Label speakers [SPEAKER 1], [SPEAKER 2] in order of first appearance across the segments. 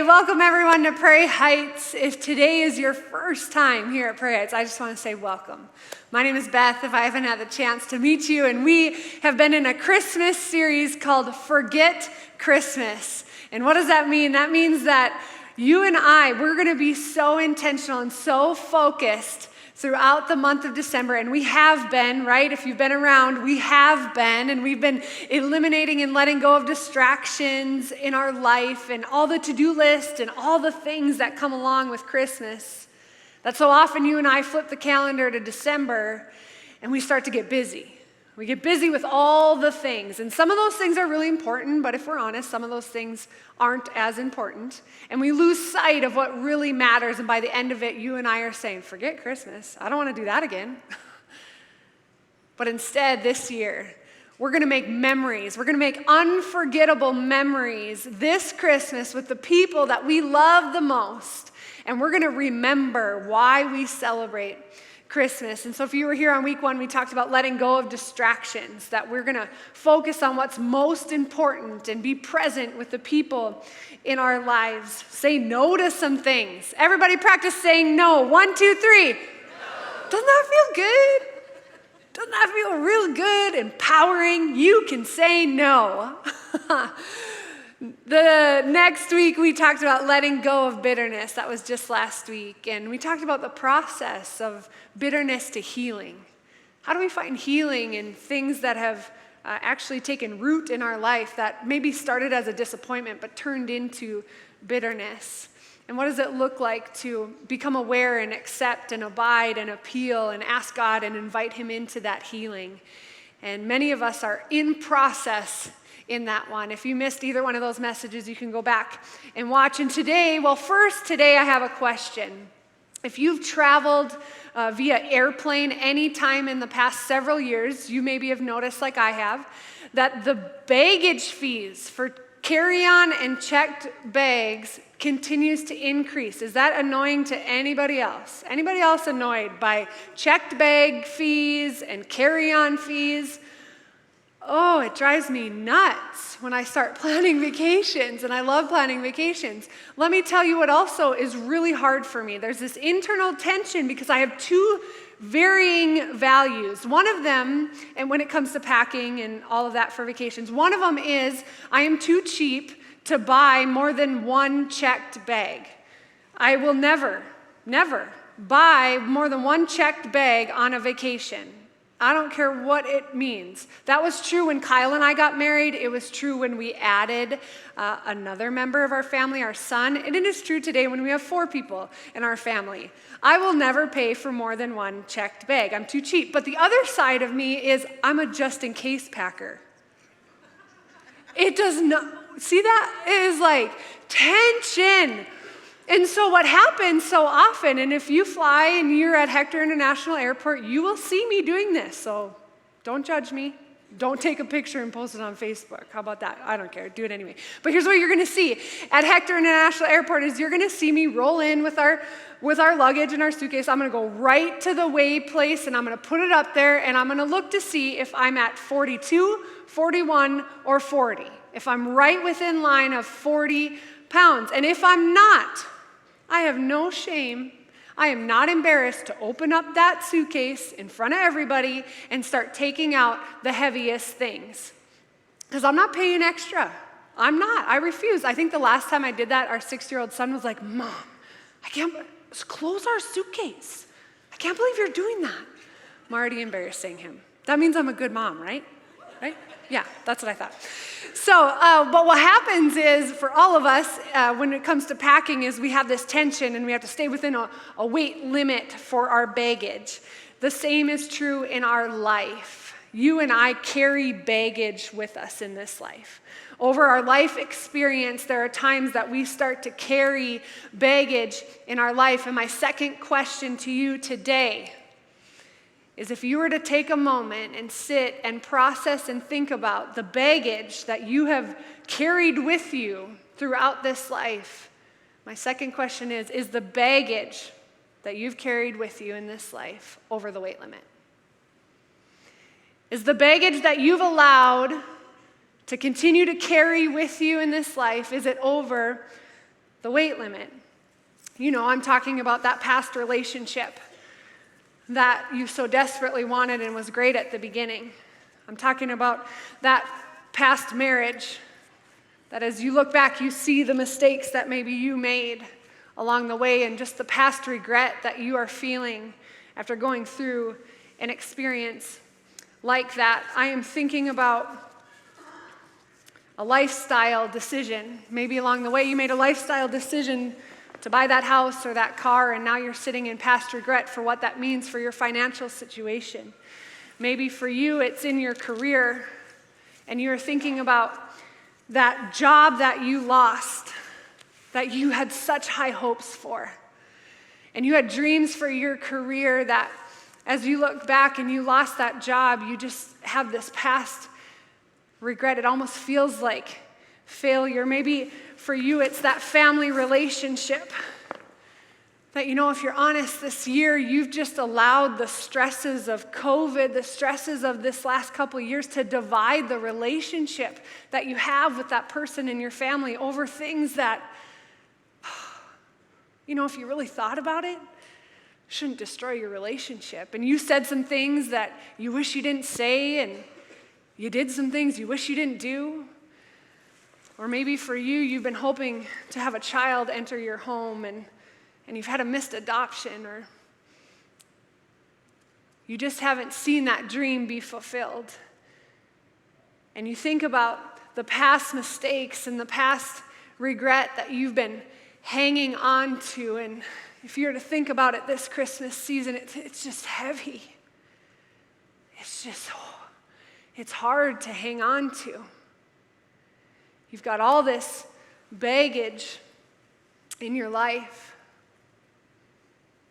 [SPEAKER 1] welcome everyone to Prairie Heights. If today is your first time here at Prairie Heights, I just want to say welcome. My name is Beth, if I haven't had the chance to meet you, and we have been in a Christmas series called Forget Christmas. And what does that mean? That means that you and we're going to be so intentional and so focused throughout the month of December, and we have been, right? If you've been around, we have been, and we've been eliminating and letting go of distractions in our life and all the to-do list and all the things that come along with Christmas. That so often you and I flip the calendar to December and we start to get busy. We get busy with all the things, and some of those things are really important, but if we're honest, some of those things aren't as important, and we lose sight of what really matters, and by the end of it, you and I are saying, forget Christmas. I don't want to do that again. But instead, this year, we're going to make memories. We're going to make unforgettable memories this Christmas with the people that we love the most, and we're going to remember why we celebrate Christmas. And so if you were here on week 1, we talked about letting go of distractions, that we're going to focus on what's most important and be present with the people in our lives. Say no to some things. Everybody practice saying no. 1, 2, 3. No. Doesn't that feel good? Doesn't that feel real good, empowering? You can say no. The next week, we talked about letting go of bitterness. That was just last week. And we talked about the process of bitterness to healing. How do we find healing in things that have actually taken root in our life that maybe started as a disappointment but turned into bitterness? And what does it look like to become aware and accept and abide and appeal and ask God and invite Him into that healing? And many of us are in process in that one. If you missed either one of those messages, you can go back and watch. And today I have a question. If you've traveled via airplane any time in the past several years, you maybe have noticed, like I have, that the baggage fees for carry-on and checked bags continues to increase. Is that annoying to anybody else? Anybody else annoyed by checked bag fees and carry-on fees? Oh, it drives me nuts when I start planning vacations, and I love planning vacations. Let me tell you what also is really hard for me. There's this internal tension because I have two varying values. One of them, and when it comes to packing and all of that for vacations, one of them is I am too cheap to buy more than one checked bag. I will never buy more than one checked bag on a vacation. I don't care what it means. That was true when Kyle and I got married. It was true when we added another member of our family, our son. And it is true today when we have 4 people in our family. I will never pay for more than one checked bag. I'm too cheap. But the other side of me is I'm a just-in-case packer. It does not, see that? It is like tension. And so what happens so often, and if you fly and you're at Hector International Airport, you will see me doing this. So don't judge me. Don't take a picture and post it on Facebook. How about that? I don't care. Do it anyway. But here's what you're going to see at Hector International Airport is you're going to see me roll in with our luggage and our suitcase. I'm going to go right to the weigh place, and I'm going to put it up there, and I'm going to look to see if I'm at 42, 41, or 40. If I'm right within line of 40 pounds. And if I'm not, I have no shame. I am not embarrassed to open up that suitcase in front of everybody and start taking out the heaviest things. Because I'm not paying extra. I'm not. I refuse. I think the last time I did that, our 6-year-old son was like, Mom, close our suitcase. I can't believe you're doing that. I'm already embarrassing him. That means I'm a good mom, right? Right? Yeah, that's what I thought. So, but what happens is for all of us, when it comes to packing, is we have this tension and we have to stay within a weight limit for our baggage. The same is true in our life. You and I carry baggage with us in this life. Over our life experience, there are times that we start to carry baggage in our life. And my second question to you today is if you were to take a moment and sit and process and think about the baggage that you have carried with you throughout this life, my second question is the baggage that you've carried with you in this life over the weight limit? Is the baggage that you've allowed to continue to carry with you in this life, is it over the weight limit. You know, I'm talking about that past relationship that you so desperately wanted and was great at the beginning. I'm talking about that past marriage that as you look back, you see the mistakes that maybe you made along the way and just the past regret that you are feeling after going through an experience like that. I am thinking about a lifestyle decision. Maybe along the way you made a lifestyle decision to buy that house or that car, and now you're sitting in past regret for what that means for your financial situation. Maybe for you it's in your career, and you're thinking about that job that you lost, that you had such high hopes for. And you had dreams for your career that as you look back and you lost that job, you just have this past regret. It almost feels like failure. Maybe for you it's that family relationship that, you know, if you're honest, this year you've just allowed the stresses of COVID, the stresses of this last couple of years to divide the relationship that you have with that person in your family over things that, you know, if you really thought about it, shouldn't destroy your relationship. And you said some things that you wish you didn't say, and you did some things you wish you didn't do. Or maybe for you, you've been hoping to have a child enter your home, and you've had a missed adoption, or you just haven't seen that dream be fulfilled. And you think about the past mistakes and the past regret that you've been hanging on to, and if you were to think about it this Christmas season, it's just heavy. It's hard to hang on to. You've got all this baggage in your life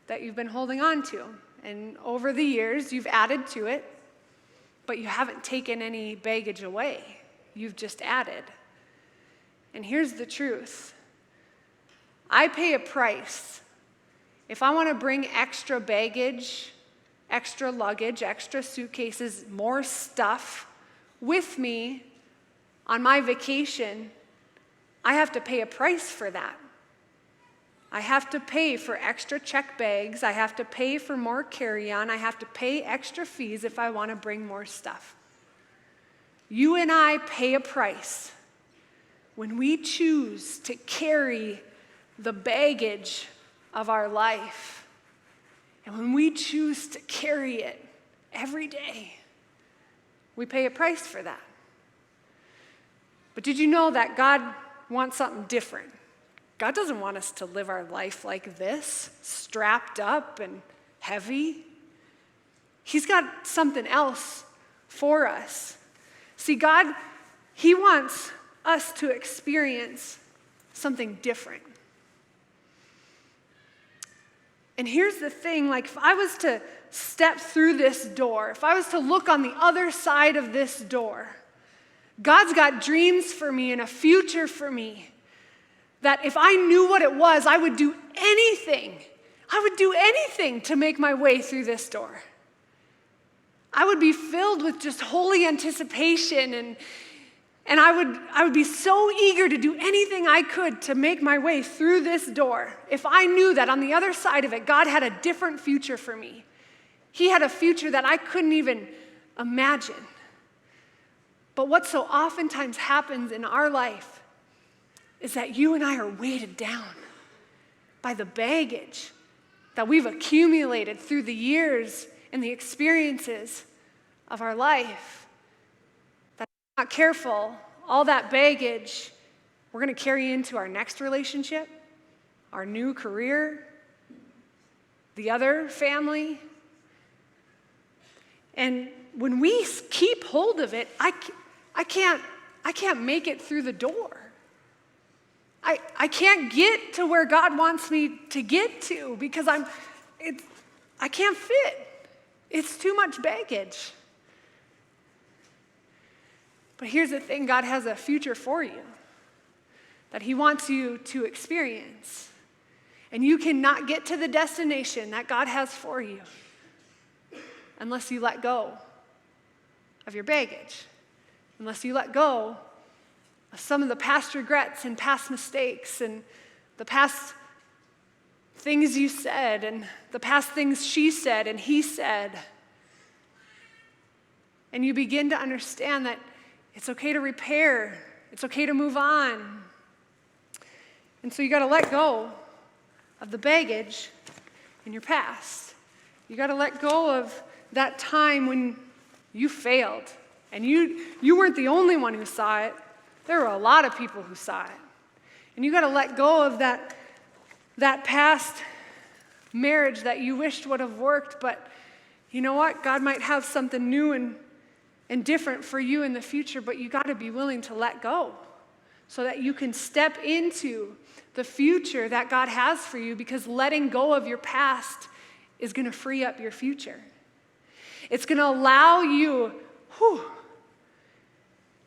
[SPEAKER 1] that you've been holding on to. And over the years, you've added to it, but you haven't taken any baggage away. You've just added. And here's the truth. I pay a price. If I want to bring extra baggage, extra luggage, extra suitcases, more stuff with me on my vacation, I have to pay a price for that. I have to pay for extra check bags. I have to pay for more carry-on. I have to pay extra fees if I want to bring more stuff. You and I pay a price when we choose to carry the baggage of our life. And when we choose to carry it every day, we pay a price for that. But did you know that God wants something different? God doesn't want us to live our life like this, strapped up and heavy. He's got something else for us. See, God, He wants us to experience something different. And here's the thing, like if I was to step through this door, if I was to look on the other side of this door, God's got dreams for me and a future for me that if I knew what it was, I would do anything. I would do anything to make my way through this door. I would be filled with just holy anticipation, and I would be so eager to do anything I could to make my way through this door if I knew that on the other side of it, God had a different future for me. He had a future that I couldn't even imagine. But what so oftentimes happens in our life is that you and I are weighted down by the baggage that we've accumulated through the years and the experiences of our life. That if we're not careful, all that baggage we're going to carry into our next relationship, our new career, the other family. And when we keep hold of it, I can't make it through the door. I can't get to where God wants me to get to because I can't fit. It's too much baggage. But here's the thing, God has a future for you that He wants you to experience. And you cannot get to the destination that God has for you unless you let go of your baggage, unless you let go of some of the past regrets and past mistakes and the past things you said and the past things she said and he said. And you begin to understand that it's okay to repair. It's okay to move on. And so you got to let go of the baggage in your past. You got to let go of that time when you failed. And you weren't the only one who saw it. There were a lot of people who saw it. And you got to let go of that past marriage that you wished would have worked. But you know what? God might have something new and different for you in the future, but you got to be willing to let go so that you can step into the future that God has for you, because letting go of your past is going to free up your future. It's going to allow you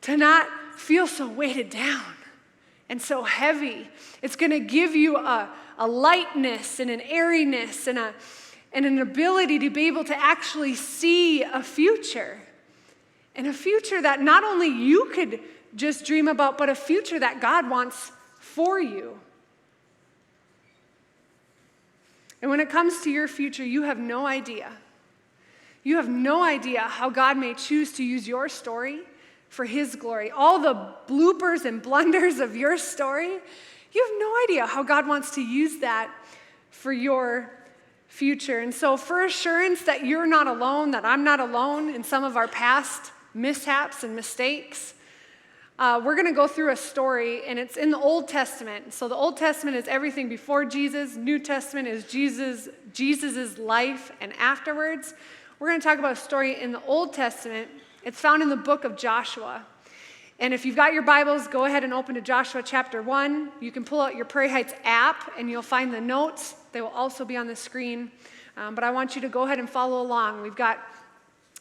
[SPEAKER 1] to not feel so weighted down and so heavy. It's going to give you a lightness and an airiness and an ability to be able to actually see a future. And a future that not only you could just dream about, but a future that God wants for you. And when it comes to your future, you have no idea. You have no idea how God may choose to use your story for His glory. All the bloopers and blunders of your story, you have no idea how God wants to use that for your future. And so for assurance that you're not alone, that I'm not alone in some of our past mishaps and mistakes, we're going to go through a story, and it's in the Old Testament. So the Old Testament is everything before Jesus. New Testament is Jesus's life and afterwards. We're going to talk about a story in the Old Testament. It's found in the book of Joshua. And if you've got your Bibles, go ahead and open to Joshua chapter 1. You can pull out your Prairie Heights app, and you'll find the notes. They will also be on the screen. But I want you to go ahead and follow along. We've got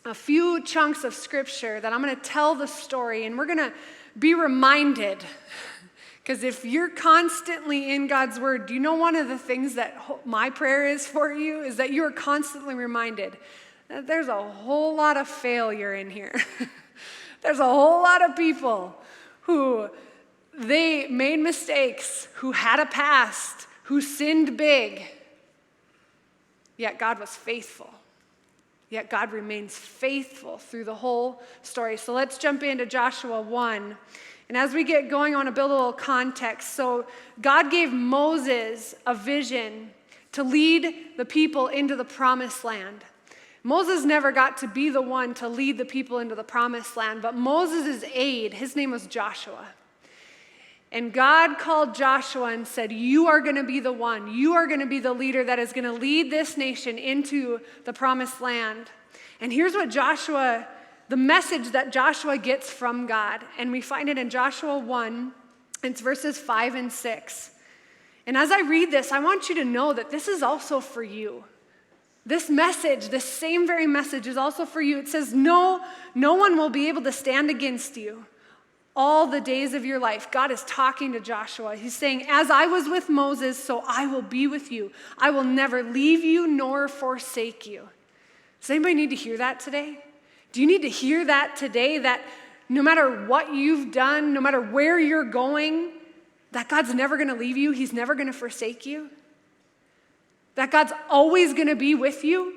[SPEAKER 1] a few chunks of scripture that I'm going to tell the story, and we're going to be reminded, because if you're constantly in God's word, do you know one of the things that my prayer is for you is that you are constantly reminded that there's a whole lot of failure in here. There's a whole lot of people who they made mistakes, who had a past, who sinned big, yet God was faithful. Yet God remains faithful through the whole story. So let's jump into Joshua 1. And as we get going, I want to build a little context. So God gave Moses a vision to lead the people into the promised land. Moses never got to be the one to lead the people into the promised land, but Moses' aide, his name was Joshua. And God called Joshua and said, you are going to be the one. You are going to be the leader that is going to lead this nation into the promised land. And here's what the message that Joshua gets from God. And we find it in Joshua 1. It's verses 5 and 6. And as I read this, I want you to know that this is also for you. This message, this same very message is also for you. It says, no one will be able to stand against you all the days of your life. God is talking to Joshua. He's saying, as I was with Moses, so I will be with you. I will never leave you nor forsake you. Does anybody need to hear that today? Do you need to hear that today, that no matter what you've done, no matter where you're going, that God's never going to leave you, He's never going to forsake you? That God's always going to be with you?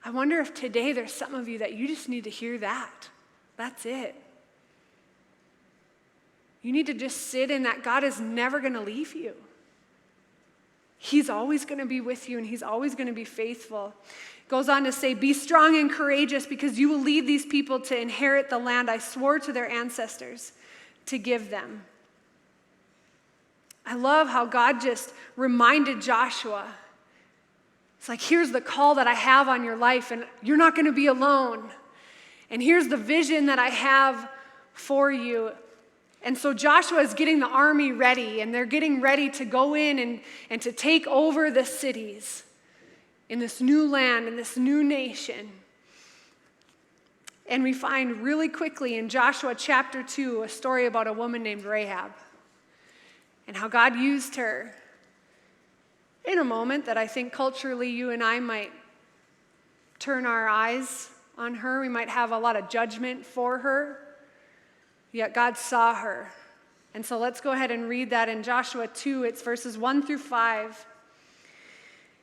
[SPEAKER 1] I wonder if today there's some of you that you just need to hear that. That's it. You need to just sit in that God is never going to leave you. He's always going to be with you, and He's always going to be faithful. It goes on to say, be strong and courageous, because you will lead these people to inherit the land I swore to their ancestors to give them. I love how God just reminded Joshua. It's like, here's the call that I have on your life, and you're not going to be alone. And here's the vision that I have for you. And so Joshua is getting the army ready, and they're getting ready to go in and to take over the cities in this new land, in this new nation. And we find really quickly in Joshua chapter 2 a story about a woman named Rahab and how God used her in a moment that I think culturally you and I might turn our eyes on her. We might have a lot of judgment for her. Yet God saw her And so let's go ahead and read that in Joshua 2. It's verses 1 through 5.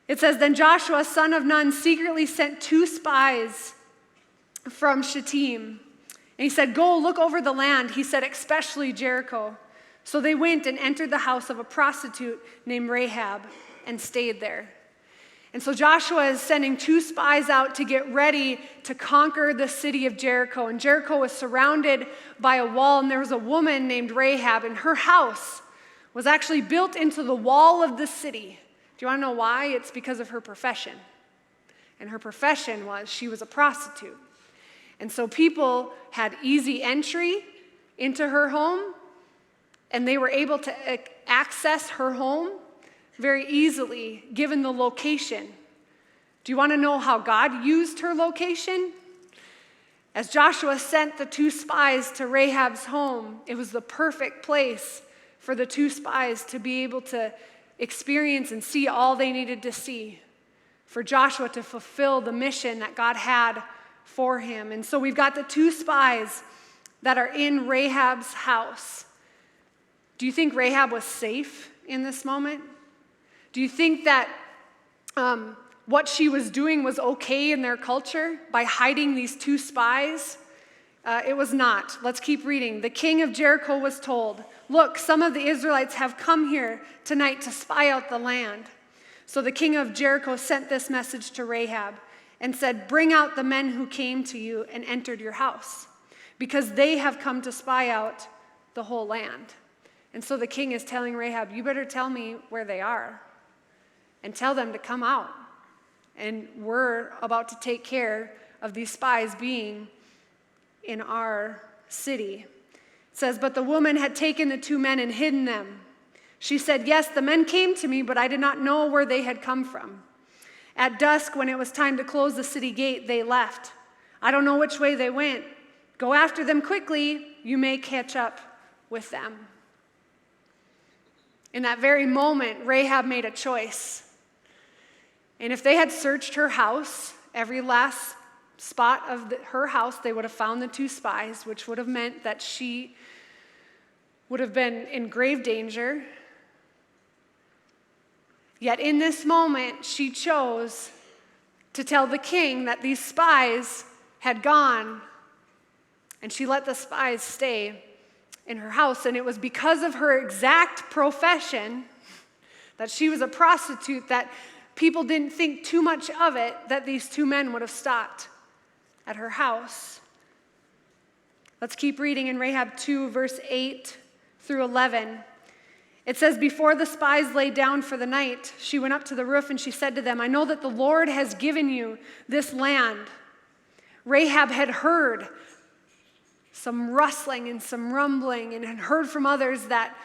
[SPEAKER 1] It says, "Then Joshua, son of Nun, secretly sent 2 spies from Shittim. And he said, 'Go look over the land,' he said, 'especially Jericho.' So they went and entered the house of a prostitute named Rahab and stayed there." And so Joshua is sending 2 spies out to get ready to conquer the city of Jericho. And Jericho was surrounded by a wall, and there was a woman named Rahab, and her house was actually built into the wall of the city. Do you want to know why? It's because of her profession. And her profession was she was a prostitute. And so people had easy entry into her home, and they were able to access her home very easily given the location. Do you want to know how God used her location? As Joshua sent the 2 spies to Rahab's home, it was the perfect place for the 2 spies to be able to experience and see all they needed to see, for Joshua to fulfill the mission that God had for him. And so we've got the 2 spies that are in Rahab's house. Do you think Rahab was safe in this moment? Do you think that what she was doing was okay in their culture by hiding these 2 spies? It was not. Let's keep reading. "The king of Jericho was told, 'Look, some of the Israelites have come here tonight to spy out the land.' So the king of Jericho sent this message to Rahab and said, 'Bring out the men who came to you and entered your house, because they have come to spy out the whole land.'" And so the king is telling Rahab, "You better tell me where they are and tell them to come out. And we're about to take care of these spies being in our city." It says, "But the woman had taken the 2 men and hidden them. She said, 'Yes, the men came to me, but I did not know where they had come from. At dusk, when it was time to close the city gate, they left. I don't know which way they went. Go after them quickly. You may catch up with them.'" In that very moment, Rahab made a choice. And if they had searched her house, every last spot of her house, they would have found the 2 spies, which would have meant that she would have been in grave danger. Yet in this moment, she chose to tell the king that these spies had gone, and she let the spies stay in her house. And it was because of her exact profession, that she was a prostitute, that people didn't think too much of it, that these 2 men would have stopped at her house. Let's keep reading in Rahab 2, verse 8 through 11. It says, "Before the spies lay down for the night, she went up to the roof and she said to them, 'I know that the Lord has given you this land.' Rahab had heard some rustling and some rumbling and had heard from others that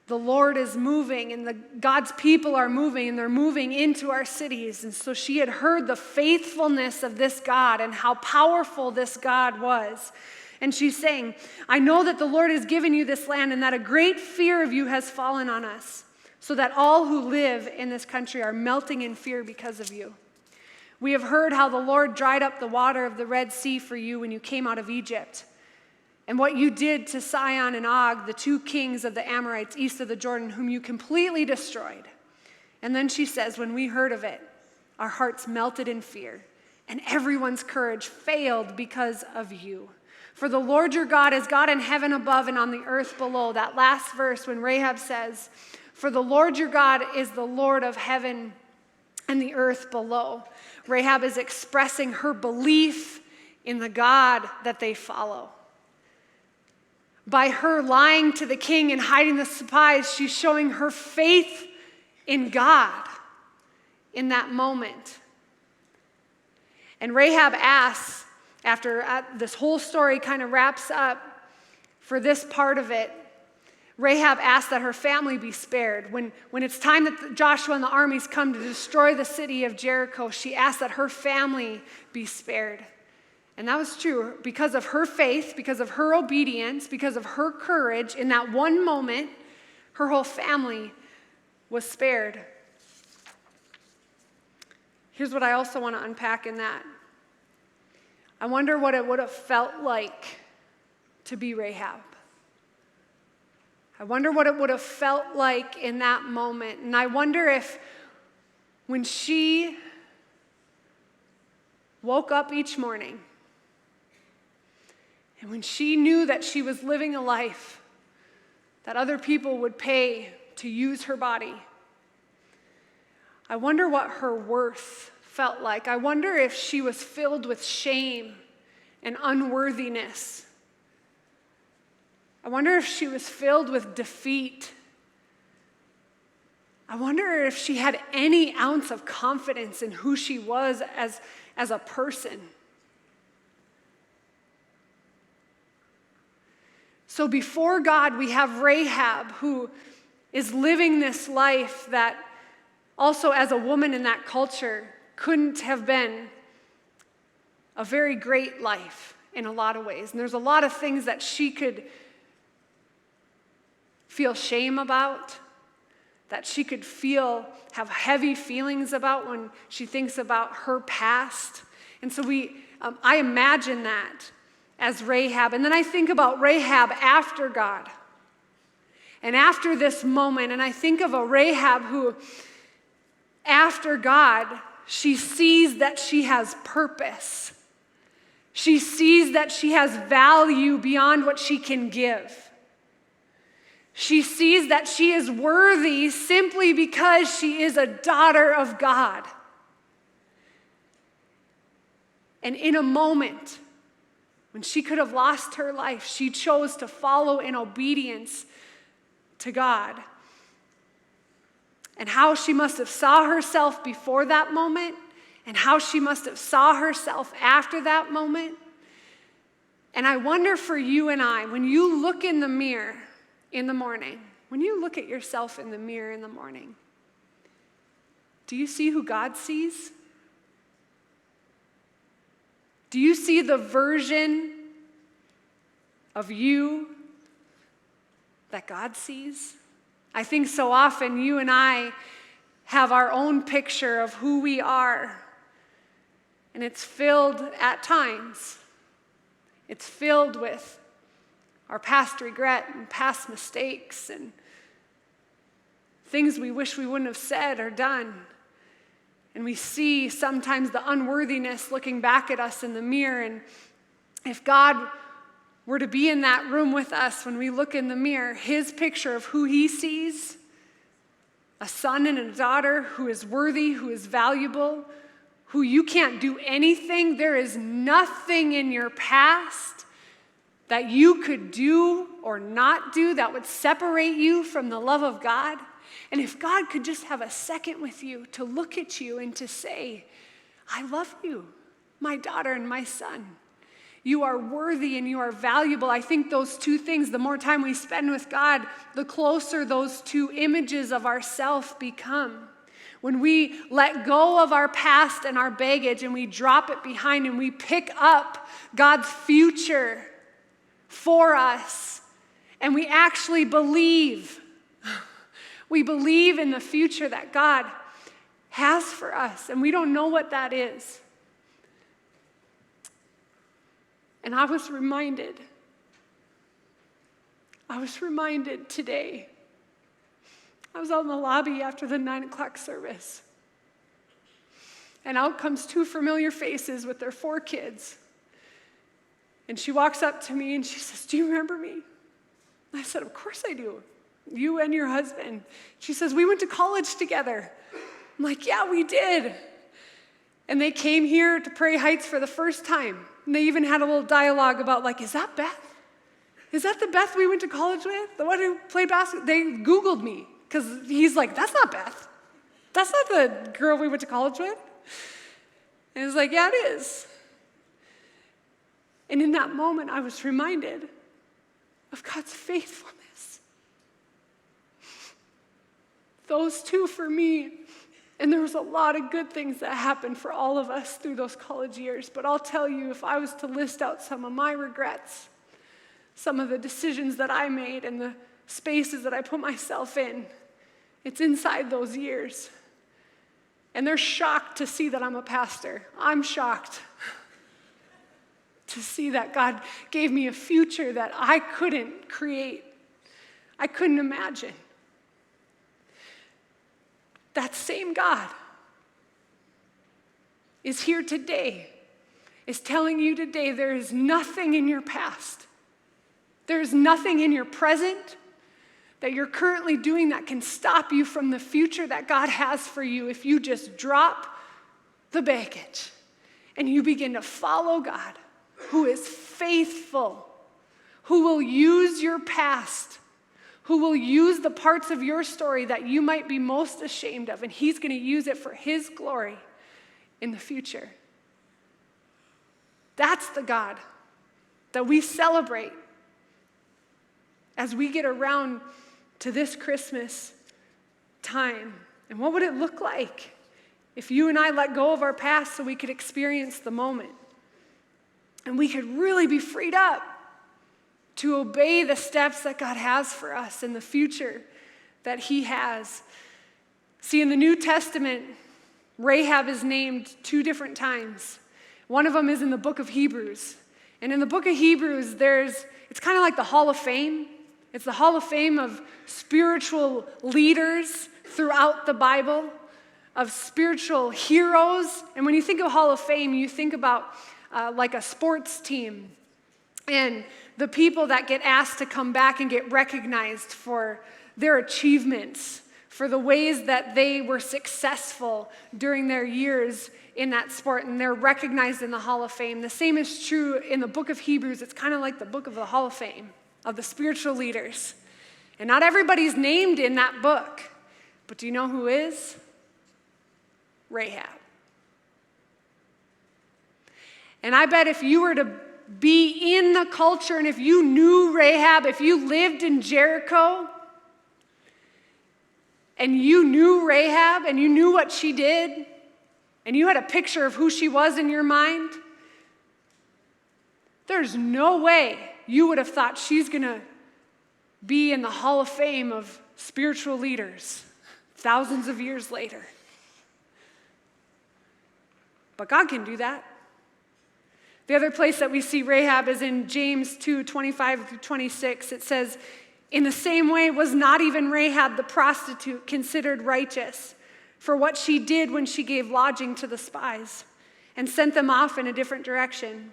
[SPEAKER 1] the Lord is moving and God's people are moving and they're moving into our cities. And so she had heard the faithfulness of this God and how powerful this God was. And she's saying, 'I know that the Lord has given you this land and that a great fear of you has fallen on us, so that all who live in this country are melting in fear because of you. We have heard how the Lord dried up the water of the Red Sea for you when you came out of Egypt, and what you did to Sihon and Og, the 2 kings of the Amorites east of the Jordan, whom you completely destroyed.' And then she says, 'When we heard of it, our hearts melted in fear, and everyone's courage failed because of you. For the Lord your God is God in heaven above and on the earth below.'" That last verse when Rahab says, "For the Lord your God is the Lord of heaven and the earth below." Rahab is expressing her belief in the God that they follow. By her lying to the king and hiding the spies, she's showing her faith in God in that moment. And Rahab asks, after this whole story kind of wraps up, for this part of it, Rahab asks that her family be spared. When it's time that Joshua and the armies come to destroy the city of Jericho, she asks that her family be spared. And that was true because of her faith, because of her obedience, because of her courage. In that one moment, her whole family was spared. Here's what I also want to unpack in that. I wonder what it would have felt like to be Rahab. I wonder what it would have felt like in that moment. And I wonder if when she woke up each morning and when she knew that she was living a life that other people would pay to use her body, I wonder what her worth felt like. I wonder if she was filled with shame and unworthiness. I wonder if she was filled with defeat. I wonder if she had any ounce of confidence in who she was as a person. So before God, we have Rahab, who is living this life that also as a woman in that culture couldn't have been a very great life in a lot of ways. And there's a lot of things that she could feel shame about, that she could have heavy feelings about when she thinks about her past. And so I imagine that as Rahab. And then I think about Rahab after God. And after this moment, and I think of a Rahab who, after God, she sees that she has purpose. She sees that she has value beyond what she can give. She sees that she is worthy simply because she is a daughter of God. And in a moment, when she could have lost her life, she chose to follow in obedience to God. And how she must have saw herself before that moment, and how she must have saw herself after that moment. And I wonder for you and I, when you look in the mirror in the morning, when you look at yourself in the mirror in the morning, do you see who God sees? Do you see the version of you that God sees? I think so often you and I have our own picture of who we are, and it's filled at times. It's filled with our past regret and past mistakes and things we wish we wouldn't have said or done. And we see sometimes the unworthiness looking back at us in the mirror. And if God were to be in that room with us when we look in the mirror, his picture of who he sees, a son and a daughter who is worthy, who is valuable, who you can't do anything. There is nothing in your past that you could do or not do that would separate you from the love of God. And if God could just have a second with you to look at you and to say, I love you, my daughter and my son. You are worthy and you are valuable. I think those two things, the more time we spend with God, the closer those two images of ourself become. When we let go of our past and our baggage and we drop it behind and we pick up God's future for us, and we actually believe. We believe in the future that God has for us, and we don't know what that is. And I was reminded today. I was out in the lobby after the 9 o'clock service, and out comes two familiar faces with their 4 kids. And she walks up to me and she says, do you remember me? I said, of course I do. You and your husband. She says, we went to college together. I'm like, yeah, we did. And they came here to Prairie Heights for the first time. And they even had a little dialogue about, like, is that Beth? Is that the Beth we went to college with? The one who played basketball? They Googled me because he's like, that's not Beth. That's not the girl we went to college with. And he's like, yeah, it is. And in that moment, I was reminded of God's faithfulness. Those two for me. And there was a lot of good things that happened for all of us through those college years. But I'll tell you, if I was to list out some of my regrets, some of the decisions that I made and the spaces that I put myself in, it's inside those years. And they're shocked to see that I'm a pastor. I'm shocked to see that God gave me a future that I couldn't create. I couldn't imagine. That same God is here today, is telling you today there is nothing in your past, there is nothing in your present that you're currently doing that can stop you from the future that God has for you if you just drop the baggage and you begin to follow God, who is faithful, who will use your past, who will use the parts of your story that you might be most ashamed of, and he's going to use it for his glory in the future. That's the God that we celebrate as we get around to this Christmas time. And what would it look like if you and I let go of our past so we could experience the moment? And we could really be freed up to obey the steps that God has for us in the future that he has. See, in the New Testament, Rahab is named 2 different times. One of them is in the book of Hebrews. And in the book of Hebrews, it's kind of like the Hall of Fame. It's the Hall of Fame of spiritual leaders throughout the Bible, of spiritual heroes. And when you think of Hall of Fame, you think about like a sports team and the people that get asked to come back and get recognized for their achievements, for the ways that they were successful during their years in that sport, and they're recognized in the Hall of Fame. The same is true in the book of Hebrews. It's kind of like the book of the Hall of Fame of the spiritual leaders. And not everybody's named in that book, but do you know who is? Rahab. And I bet if you were to be in the culture and if you knew Rahab, if you lived in Jericho and you knew Rahab and you knew what she did and you had a picture of who she was in your mind, there's no way you would have thought she's going to be in the Hall of Fame of spiritual leaders thousands of years later. But God can do that. The other place that we see Rahab is in James 2:25-26. It says, "In the same way was not even Rahab the prostitute considered righteous for what she did when she gave lodging to the spies and sent them off in a different direction.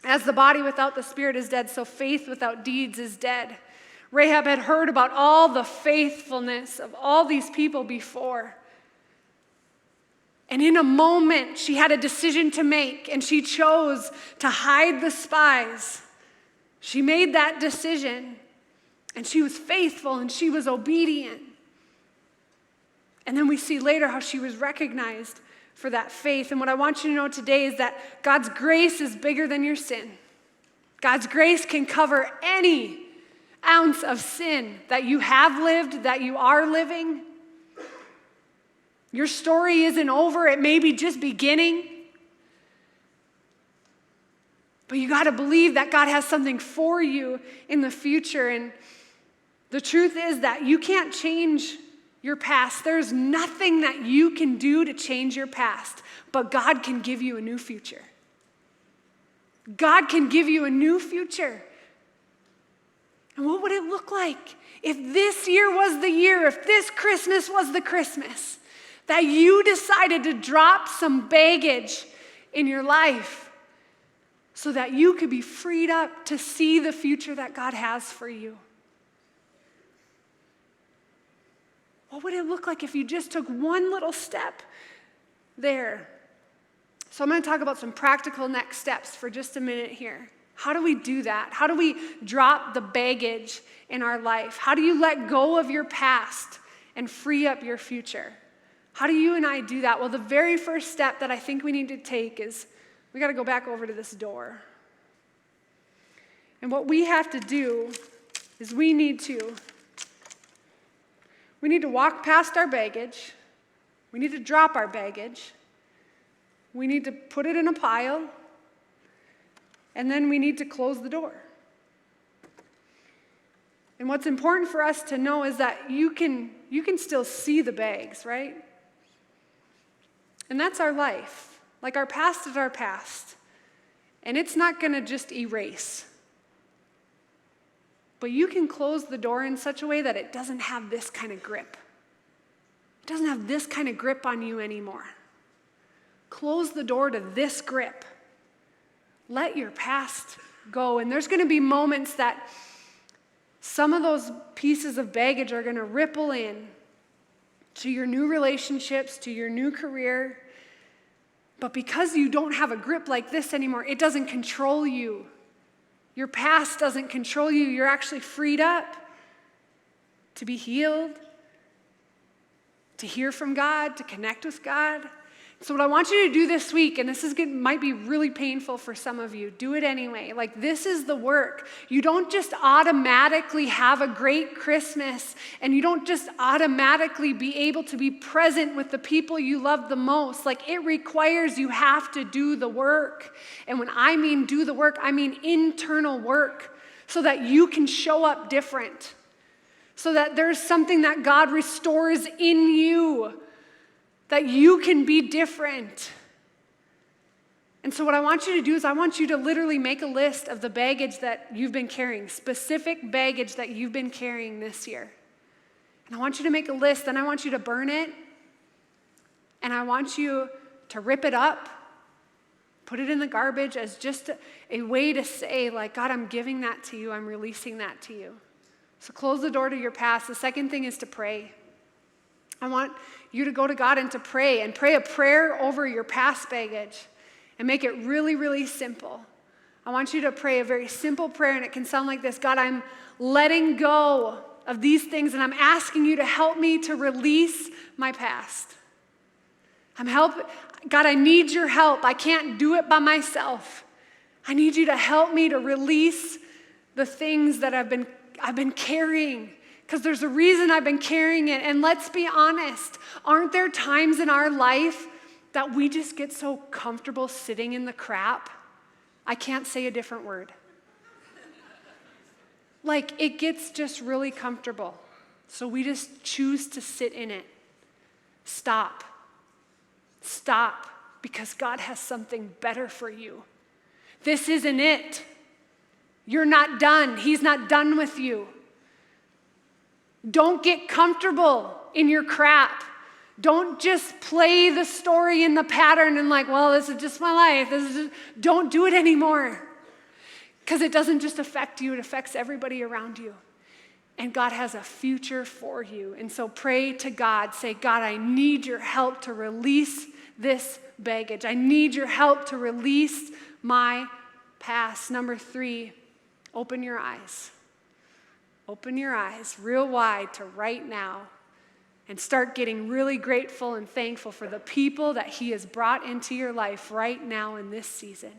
[SPEAKER 1] As the body without the spirit is dead, so faith without deeds is dead." Rahab had heard about all the faithfulness of all these people before. And in a moment, she had a decision to make, and she chose to hide the spies. She made that decision, and she was faithful, and she was obedient. And then we see later how she was recognized for that faith. And what I want you to know today is that God's grace is bigger than your sin. God's grace can cover any ounce of sin that you have lived, that you are living. Your story isn't over. It may be just beginning. But you got to believe that God has something for you in the future. And the truth is that you can't change your past. There's nothing that you can do to change your past, but God can give you a new future. God can give you a new future. And what would it look like if this year was the year, if this Christmas was the Christmas, that you decided to drop some baggage in your life so that you could be freed up to see the future that God has for you? What would it look like if you just took one little step there? So I'm going to talk about some practical next steps for just a minute here. How do we do that? How do we drop the baggage in our life? How do you let go of your past and free up your future? How do you and I do that? Well, the very first step that I think we need to take is we got to go back over to this door. And what we have to do is we need to walk past our baggage. We need to drop our baggage. We need to put it in a pile. And then we need to close the door. And what's important for us to know is that you can still see the bags, right? And that's our life. Like, our past is our past. And it's not going to just erase. But you can close the door in such a way that it doesn't have this kind of grip. It doesn't have this kind of grip on you anymore. Close the door to this grip. Let your past go. And there's going to be moments that some of those pieces of baggage are going to ripple in to your new relationships, to your new career. But because you don't have a grip like this anymore, it doesn't control you. Your past doesn't control you. You're actually freed up to be healed, to hear from God, to connect with God. So what I want you to do this week, and might be really painful for some of you, do it anyway. Like, this is the work. You don't just automatically have a great Christmas, and you don't just automatically be able to be present with the people you love the most. Like, it requires you have to do the work. And when I mean do the work, I mean internal work, so that you can show up different, so that there's something that God restores in you, that you can be different. And so what I want you to do is I want you to literally make a list of the baggage that you've been carrying, specific baggage that you've been carrying this year. And I want you to make a list, then I want you to burn it, and I want you to rip it up, put it in the garbage as just a way to say, like, God, I'm giving that to you, I'm releasing that to you. So close the door to your past. The second thing is to pray. I want you to go to God and to pray a prayer over your past baggage and make it really, really simple. I want you to pray a very simple prayer, and it can sound like this: God, I'm letting go of these things, and I'm asking you to help me to release my past. God, I need your help. I can't do it by myself. I need you to help me to release the things that I've been carrying. Because there's a reason I've been carrying it. And let's be honest, aren't there times in our life that we just get so comfortable sitting in the crap? I can't say a different word. Like, it gets just really comfortable. So we just choose to sit in it. Stop. Stop, because God has something better for you. This isn't it. You're not done. He's not done with you. Don't get comfortable in your crap. Don't just play the story in the pattern and like, well, this is just my life. Don't do it anymore. Because it doesn't just affect you, it affects everybody around you. And God has a future for you. And so pray to God. Say, God, I need your help to release this baggage. I need your help to release my past. Number 3, open your eyes. Open your eyes real wide to right now and start getting really grateful and thankful for the people that He has brought into your life right now in this season.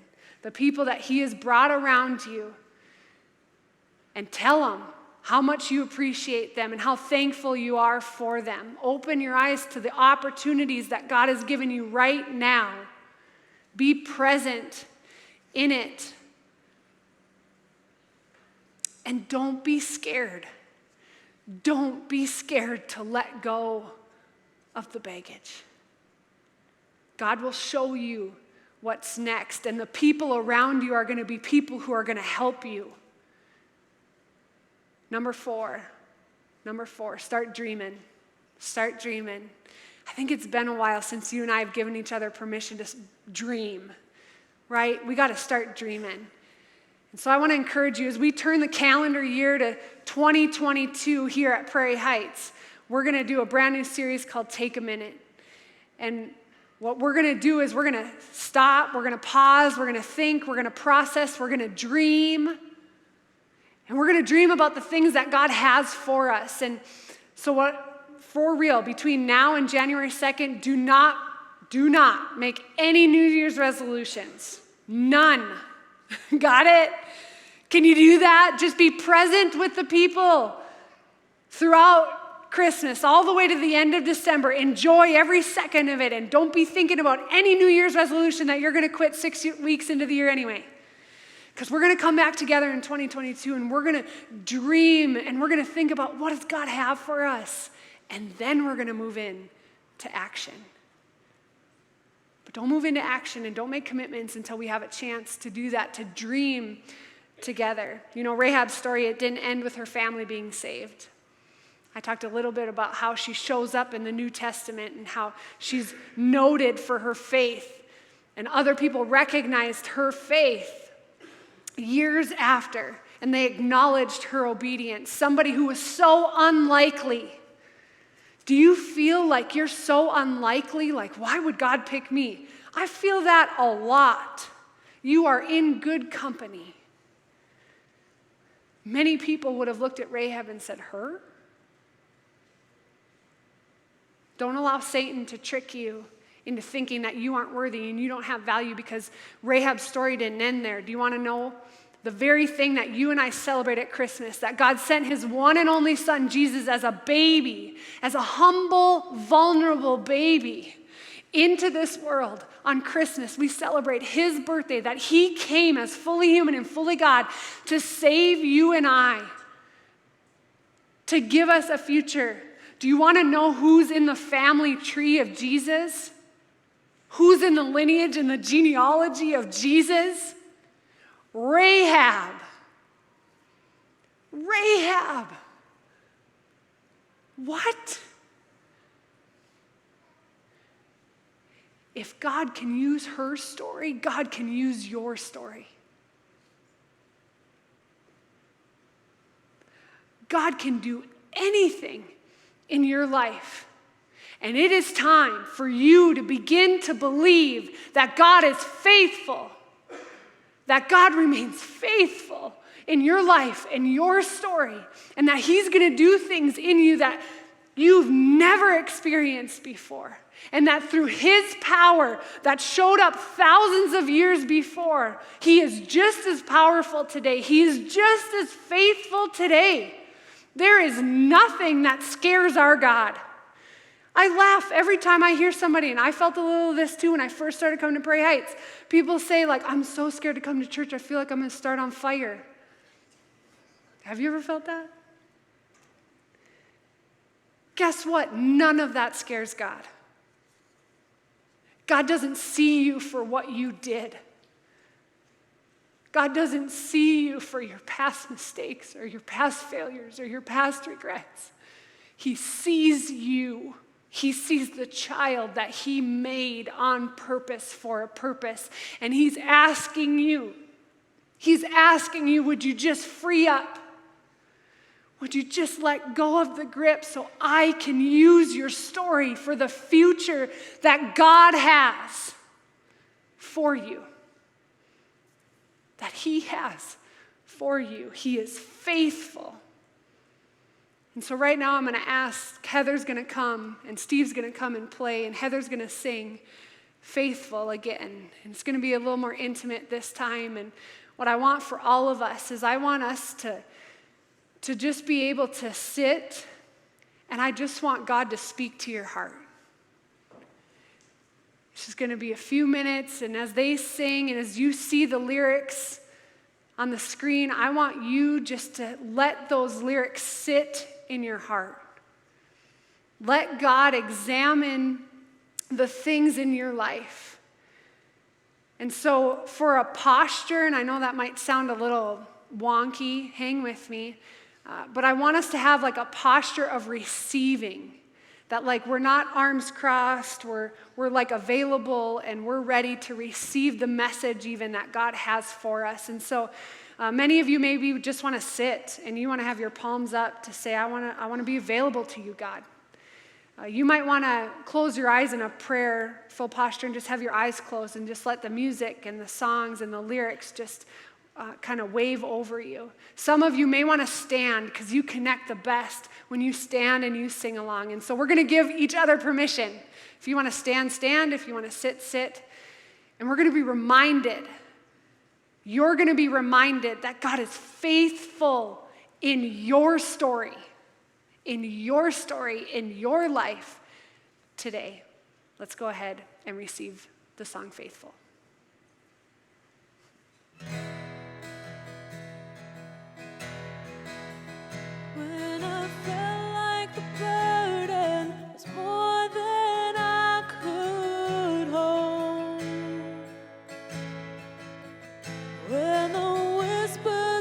[SPEAKER 1] The people that He has brought around you. And tell them how much you appreciate them and how thankful you are for them. Open your eyes to the opportunities that God has given you right now. Be present in it. And don't be scared. Don't be scared to let go of the baggage. God will show you what's next, and the people around you are going to be people who are going to help you. Number four, start dreaming. Start dreaming. I think it's been a while since you and I have given each other permission to dream, right? We got to start dreaming. And so I want to encourage you, as we turn the calendar year to 2022 here at Prairie Heights, we're going to do a brand new series called Take a Minute. And what we're going to do is we're going to stop, we're going to pause, we're going to think, we're going to process, we're going to dream. And we're going to dream about the things that God has for us. And so for real, between now and January 2nd, do not make any New Year's resolutions. None. Got it? Can you do that? Just be present with the people throughout Christmas, all the way to the end of December. Enjoy every second of it, and don't be thinking about any New Year's resolution that you're going to quit 6 weeks into the year anyway. Because we're going to come back together in 2022, and we're going to dream, and we're going to think about what does God have for us, and then we're going to move in to action. But don't move into action and don't make commitments until we have a chance to do that, to dream together. You know, Rahab's story, it didn't end with her family being saved. I talked a little bit about how she shows up in the New Testament and how she's noted for her faith, and other people recognized her faith years after, and they acknowledged her obedience. Somebody who was so unlikely. Do you feel like you're so unlikely? Like, why would God pick me? I feel that a lot. You are in good company. Many people would have looked at Rahab and said, her? Don't allow Satan to trick you into thinking that you aren't worthy and you don't have value, because Rahab's story didn't end there. Do you want to know the very thing that you and I celebrate at Christmas, that God sent his one and only son, Jesus, as a baby, as a humble, vulnerable baby into this world on Christmas? We celebrate his birthday, that he came as fully human and fully God to save you and I, to give us a future. Do you want to know who's in the family tree of Jesus? Who's in the lineage and the genealogy of Jesus? Rahab. Rahab. What? If God can use her story, God can use your story. God can do anything in your life. And it is time for you to begin to believe that God is faithful, that God remains faithful in your life and your story, and that he's going to do things in you that you've never experienced before. And that through his power that showed up thousands of years before, he is just as powerful today. He is just as faithful today. There is nothing that scares our God. I laugh every time I hear somebody, and I felt a little of this too when I first started coming to Prairie Heights. People say, like, I'm so scared to come to church, I feel like I'm going to start on fire. Have you ever felt that? Guess what? None of that scares God. God doesn't see you for what you did. God doesn't see you for your past mistakes or your past failures or your past regrets. He sees you. He sees the child that he made on purpose for a purpose. And he's asking you, would you just free up? Would you just let go of the grip so I can use your story for the future that God has for you? That he has for you. He is faithful. And so right now I'm going to ask, Heather's going to come, and Steve's going to come and play, and Heather's going to sing Faithful again. And it's going to be a little more intimate this time. And what I want for all of us is I want us to just be able to sit, and I just want God to speak to your heart. It's just going to be a few minutes, and as they sing and as you see the lyrics on the screen, I want you just to let those lyrics sit in your heart. Let God examine the things in your life. And so for a posture, and I know that might sound a little wonky, hang with me, but I want us to have like a posture of receiving. That like we're not arms crossed, we're like available and we're ready to receive the message even that God has for us. And so many of you maybe just want to sit and you want to have your palms up to say, I want to be available to you, God. You might want to close your eyes in a prayerful posture and just have your eyes closed and just let the music and the songs and the lyrics just kind of wave over you. Some of you may want to stand because you connect the best when you stand and you sing along. And so we're going to give each other permission. If you want to stand, stand. If you want to sit, sit. And we're going to be reminded, you're going to be reminded that God is faithful in your story, in your life today. Let's go ahead and receive the song Faithful.
[SPEAKER 2] When I felt like the burden was more than I could hold, when the whispers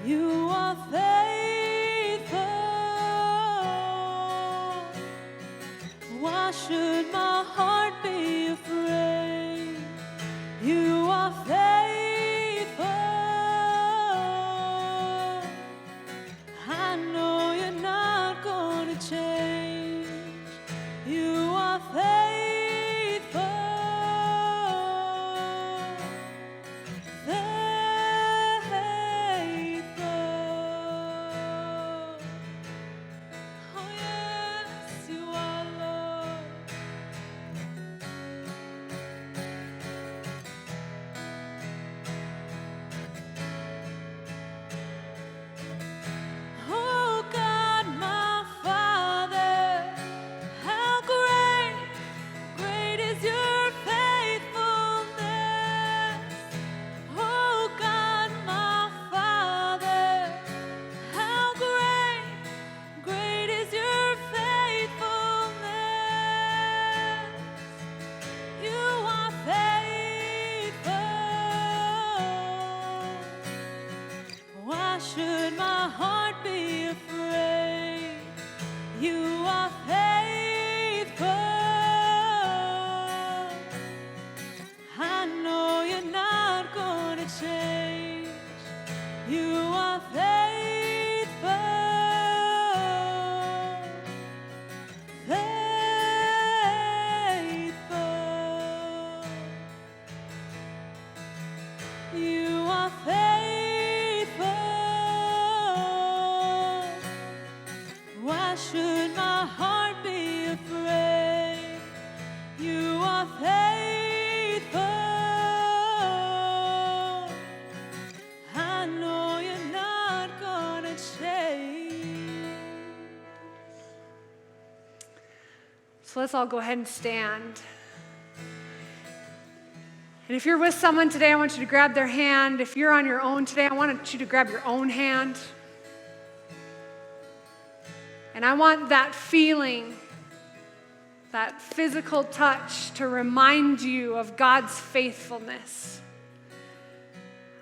[SPEAKER 2] You are faithful. Why should my heart be afraid? You are faithful. I know you're not gonna change. You are faithful. Faithful. Oh yes, you are, Lord. Oh God, my Father, how great, great is your faithfulness. Oh God, my Father, how great, great is your faithfulness. You are faithful. Why should my heart be afraid? You are faithful. I know you're not gonna change. You are faithful. Faithful. You are faithful. Why should my heart be afraid? You are faithful. I know you're not gonna change.
[SPEAKER 1] So let's all go ahead and stand. And if you're with someone today, I want you to grab their hand. If you're on your own today, I want you to grab your own hand. And I want that feeling, that physical touch to remind you of God's faithfulness.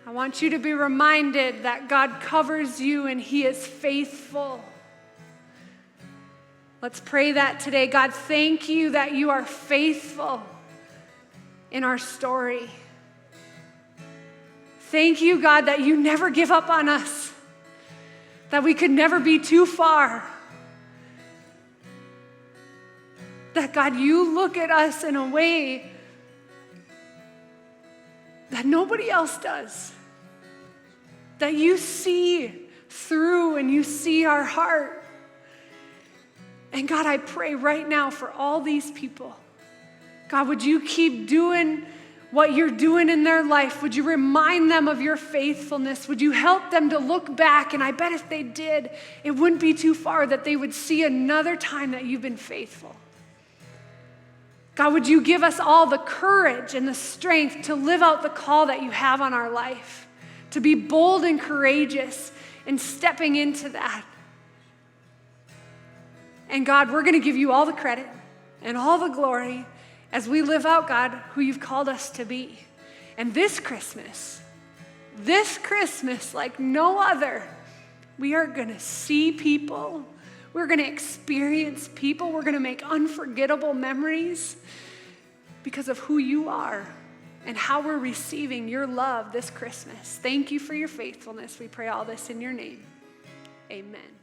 [SPEAKER 1] I want you to be reminded that God covers you and He is faithful. Let's pray that today. God, thank you that you are faithful in our story. Thank you, God, that you never give up on us, that we could never be too far. That, God, you look at us in a way that nobody else does. That you see through and you see our heart. And God, I pray right now for all these people. God, would you keep doing what you're doing in their life? Would you remind them of your faithfulness? Would you help them to look back? And I bet if they did, it wouldn't be too far that they would see another time that you've been faithful. God, would you give us all the courage and the strength to live out the call that you have on our life, to be bold and courageous in stepping into that. And God, we're going to give you all the credit and all the glory as we live out, God, who you've called us to be. And this Christmas, like no other, we are going to see people. We're going to experience people. We're going to make unforgettable memories because of who you are and how we're receiving your love this Christmas. Thank you for your faithfulness. We pray all this in your name. Amen.